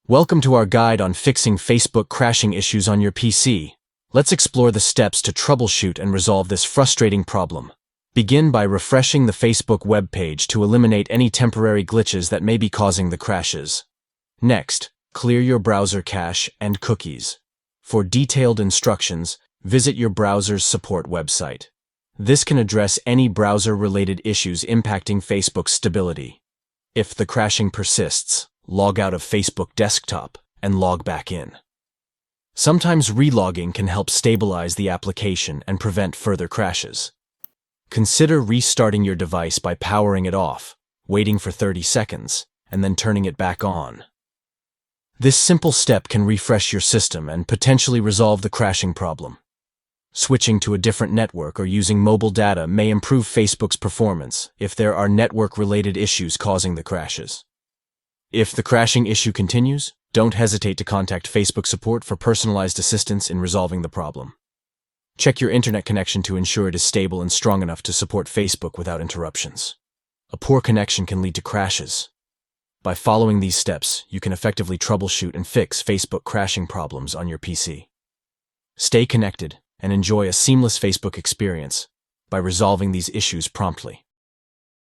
Welcome to our guide on fixing Facebook crashing issues on your PC. Let's explore the steps to troubleshoot and resolve this frustrating problem. Begin by refreshing the Facebook web page to eliminate any temporary glitches that may be causing the crashes. Next, clear your browser cache and cookies. For detailed instructions, visit your browser's support website. This can address any browser-related issues impacting Facebook's stability. If the crashing persists, log out of Facebook Desktop and log back in. Sometimes relogging can help stabilize the application and prevent further crashes. Consider restarting your device by powering it off, waiting for 30 seconds, and then turning it back on. This simple step can refresh your system and potentially resolve the crashing problem. Switching to a different network or using mobile data may improve Facebook's performance if there are network-related issues causing the crashes. If the crashing issue continues, don't hesitate to contact Facebook support for personalized assistance in resolving the problem. Check your internet connection to ensure it is stable and strong enough to support Facebook without interruptions. A poor connection can lead to crashes. By following these steps, you can effectively troubleshoot and fix Facebook crashing problems on your PC. Stay connected and enjoy a seamless Facebook experience by resolving these issues promptly.